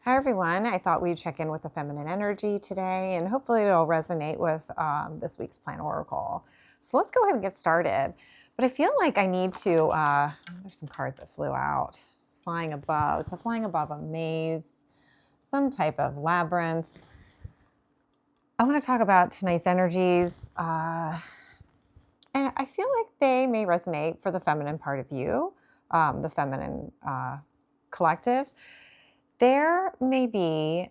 Hi, everyone. I thought we'd check in with the feminine energy today, and hopefully it'll resonate with this week's Plant Oracle. So let's go ahead and get started. But I feel like I need to, there's some cards that flew out, flying above. So flying above a maze, some type of labyrinth. I want to talk about tonight's energies, and I feel like they may resonate for the feminine part of you, the feminine collective. There may be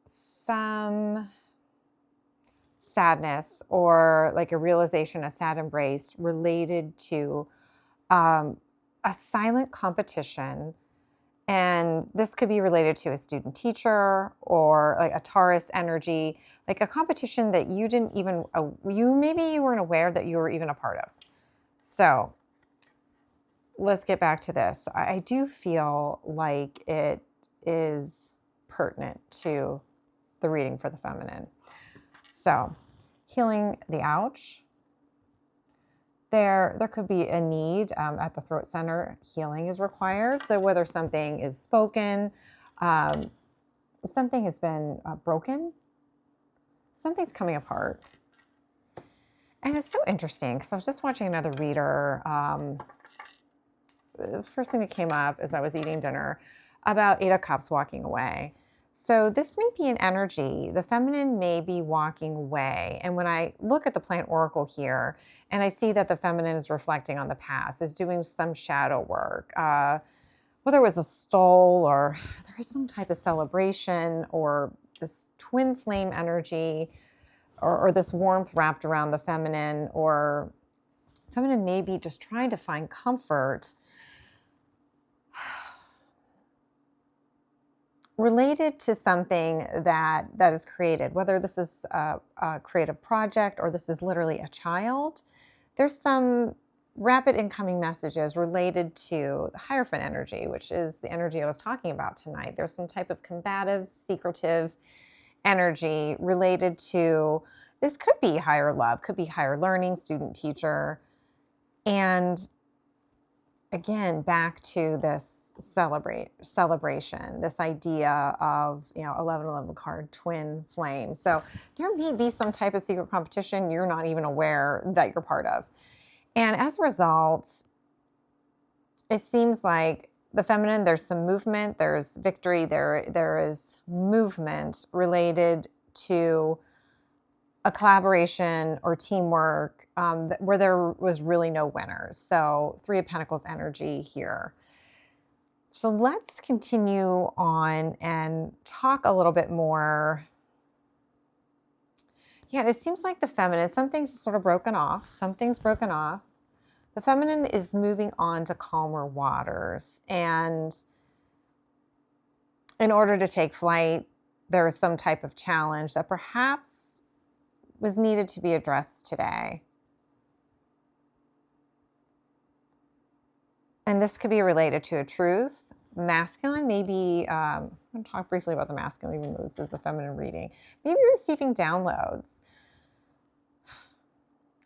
some sadness or like a realization, a sad embrace related to um, a silent competition. And this could be related to a student teacher or like a Taurus energy, like a competition that you didn't even, maybe you weren't aware that you were even a part of. So let's get back to this. I do feel like it is pertinent to the reading for the feminine. So, healing the ouch. There could be a need at the throat center. Healing is required. So whether something is spoken, um, something has been broken, something's coming apart. And it's so interesting because I was just watching another reader. This first thing that came up as I was eating dinner about Eight of Cups walking away. So this may be an energy. The feminine may be walking away. And when I look at the plant oracle here, and I see that the feminine is reflecting on the past, is doing some shadow work, whether it was a stole or there is some type of celebration or this twin flame energy or this warmth wrapped around the feminine, or feminine may be just trying to find comfort related to something that is created, whether this is a creative project or this is literally a child. There's some rapid incoming messages related to the Hierophant energy, which is the energy I was talking about tonight. There's some type of combative, secretive energy related to this. Could be higher love, could be higher learning, student teacher. And again, back to this celebration, this idea of 1111 card, twin flame. So there may be some type of secret competition you're not even aware that you're part of, and as a result, it seems like the feminine, there's some movement, there's victory, there is movement related to a collaboration or teamwork where there was really no winners. So Three of Pentacles energy here. So let's continue on and talk a little bit more. Yeah, it seems like the feminine, something's sort of broken off. Something's broken off. The feminine is moving on to calmer waters. And in order to take flight, there is some type of challenge that perhaps was needed to be addressed today. And this could be related to a truth. Masculine, maybe, I'm going to talk briefly about the masculine, even though this is the feminine reading. Maybe you're receiving downloads.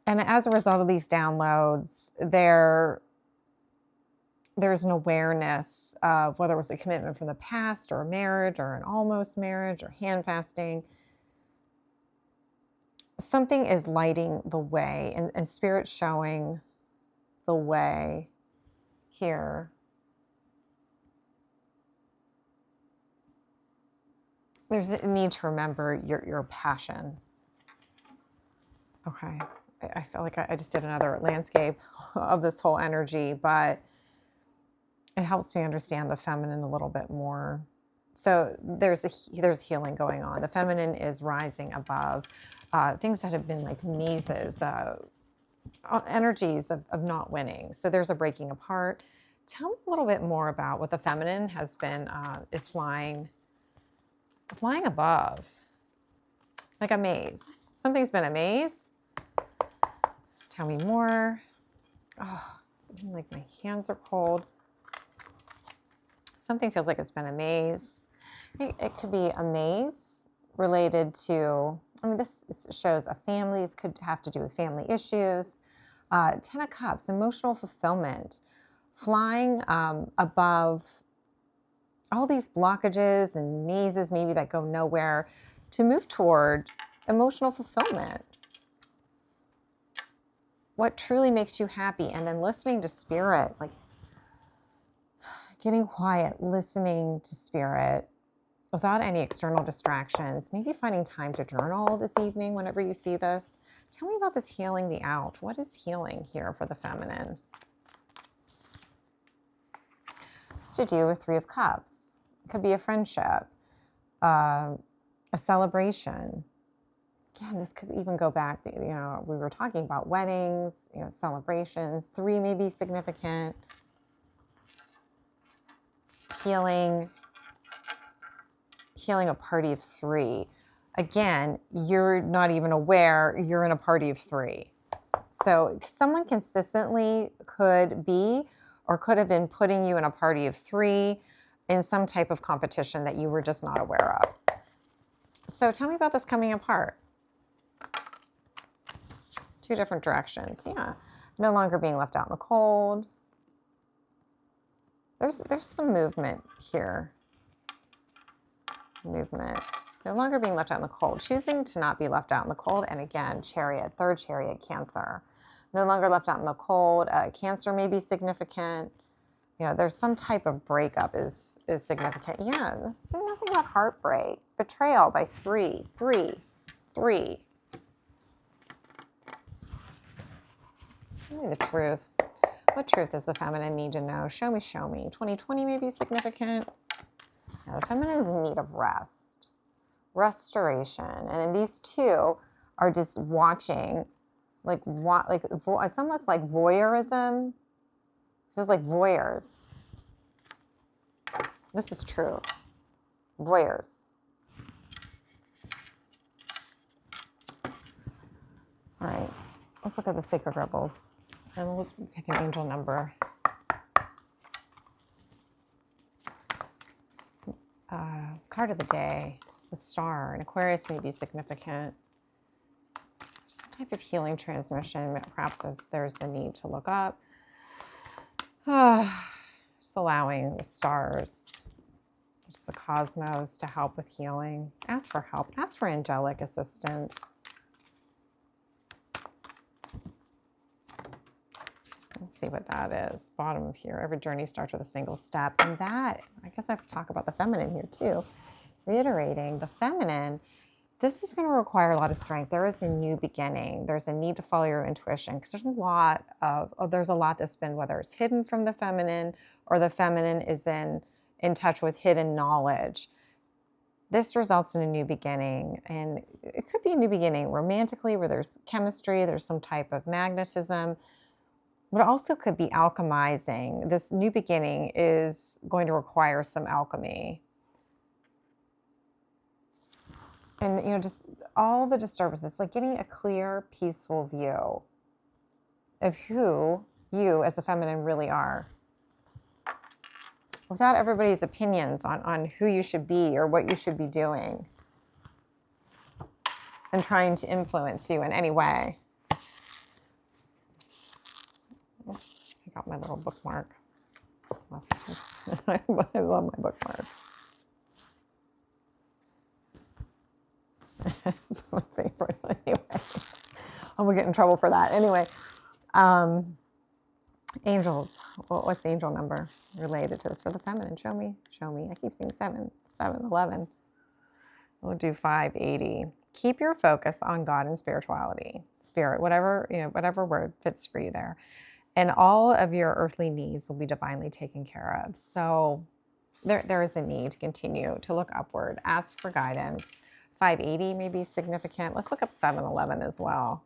And as a result of these downloads, there's an awareness of whether it was a commitment from the past or a marriage or an almost marriage or hand fasting. Something is lighting the way and spirit showing the way here. There's a need to remember your passion. Okay. I feel like I just did another landscape of this whole energy, but it helps me understand the feminine a little bit more. So there's healing going on. The feminine is rising above things that have been like mazes, energies of not winning. So there's a breaking apart. Tell me a little bit more about what the feminine has been, is flying above, like a maze. Something's been a maze. Tell me more. Oh, something like my hands are cold. Something feels like it's been a maze. It could be a maze related to, this shows a family. This could have to do with family issues. Ten of Cups, emotional fulfillment, flying above all these blockages and mazes maybe that go nowhere to move toward emotional fulfillment. What truly makes you happy, and then listening to spirit, like getting quiet, listening to spirit without any external distractions, maybe finding time to journal this evening whenever you see this. Tell me about this healing the out. What is healing here for the feminine? It's to do with Three of Cups. It could be a friendship, a celebration. Again, this could even go back, we were talking about weddings, celebrations. Three may be significant. Healing a party of three. Again, you're not even aware you're in a party of three. So someone consistently could be or could have been putting you in a party of three in some type of competition that you were just not aware of. So tell me about this coming apart. Two different directions. Yeah. No longer being left out in the cold. There's some movement here. Movement. No longer being left out in the cold. Choosing to not be left out in the cold. And again, Chariot, third Chariot, Cancer. No longer left out in the cold. Cancer may be significant. There's some type of breakup is significant. Yeah, it's nothing but heartbreak. Betrayal by three. Tell me the truth. What truth does the feminine need to know? Show me. 2020 may be significant. Yeah, the feminine is in need of rest, restoration. And then these two are just watching, it's almost like voyeurism. Feels like voyeurs. This is true. Voyeurs. All right, let's look at the Sacred Rebels. And we'll pick an angel number. Card of the day, the Star. And Aquarius may be significant. Some type of healing transmission. Perhaps there's the need to look up. Just allowing the stars, just the cosmos, to help with healing. Ask for help. Ask for angelic assistance. Let's see what that is. Bottom of here. Every journey starts with a single step. And that, I guess I have to talk about the feminine here too. Reiterating, the feminine, this is going to require a lot of strength. There is a new beginning. There's a need to follow your intuition because there's a lot that's been, whether it's hidden from the feminine or the feminine is in touch with hidden knowledge. This results in a new beginning, and it could be a new beginning romantically where there's chemistry, there's some type of magnetism, but it also could be alchemizing. This new beginning is going to require some alchemy. And, just all the disturbances, like getting a clear, peaceful view of who you as a feminine really are. Without everybody's opinions on who you should be or what you should be doing. And trying to influence you in any way. Oops, take out my little bookmark. I love my bookmark. It's my favorite anyway. I will get in trouble for that. Anyway, angels. What's the angel number related to this for the feminine? Show me. I keep seeing 7, 11. We'll do 580. Keep your focus on God and spirituality. Spirit, whatever word fits for you there. And all of your earthly needs will be divinely taken care of. So there is a need to continue to look upward. Ask for guidance. 580 may be significant. Let's look up 711 as well.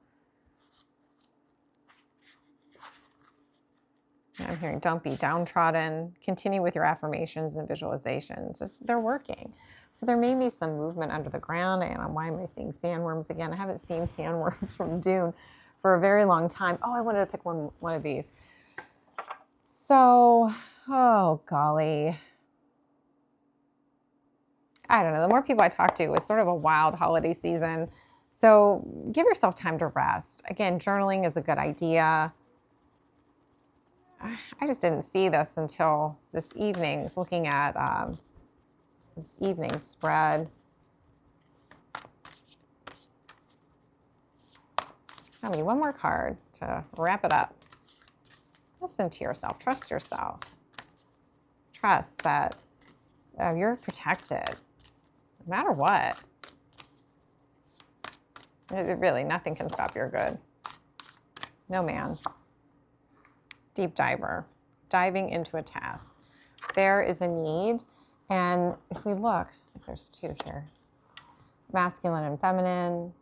I'm hearing don't be downtrodden. Continue with your affirmations and visualizations. They're working. So there may be some movement under the ground. And why am I seeing sandworms again? I haven't seen sandworms from Dune for a very long time. Oh, I wanted to pick one of these. So, oh golly. I don't know, the more people I talk to, it's sort of a wild holiday season. So give yourself time to rest. Again, journaling is a good idea. I just didn't see this until this evening. I was looking at this evening spread. I mean, one more card to wrap it up. Listen to yourself. Trust yourself. Trust that you're protected no matter what. Really, nothing can stop your good. No man. Deep diver, diving into a task. There is a need. And if we look, I think there's two here. Masculine and feminine.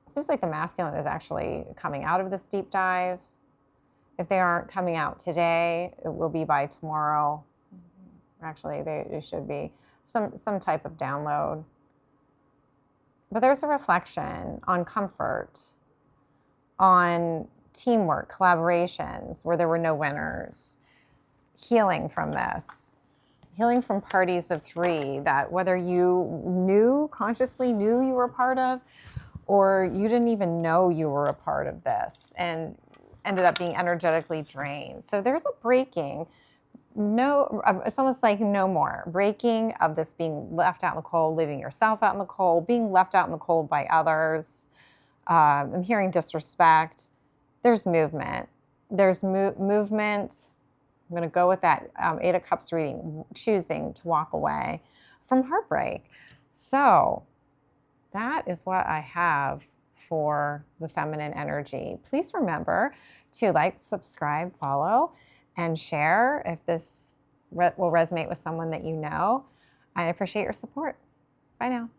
It seems like the masculine is actually coming out of this deep dive. If they aren't coming out today, it will be by tomorrow. Actually, they should be some type of download. But there's a reflection on comfort, on teamwork, collaborations where there were no winners, healing from this, healing from parties of three that whether you consciously knew you were a part of, or you didn't even know you were a part of this and ended up being energetically drained. So there's a breaking. It's almost like no more breaking of this being left out in the cold, leaving yourself out in the cold, being left out in the cold by others. I'm hearing disrespect. There's movement. There's movement. I'm going to go with that Eight of Cups reading, choosing to walk away from heartbreak. So that is what I have for the feminine energy. Please remember to like, subscribe, follow, and share if this will resonate with someone that you know. I appreciate your support. Bye now.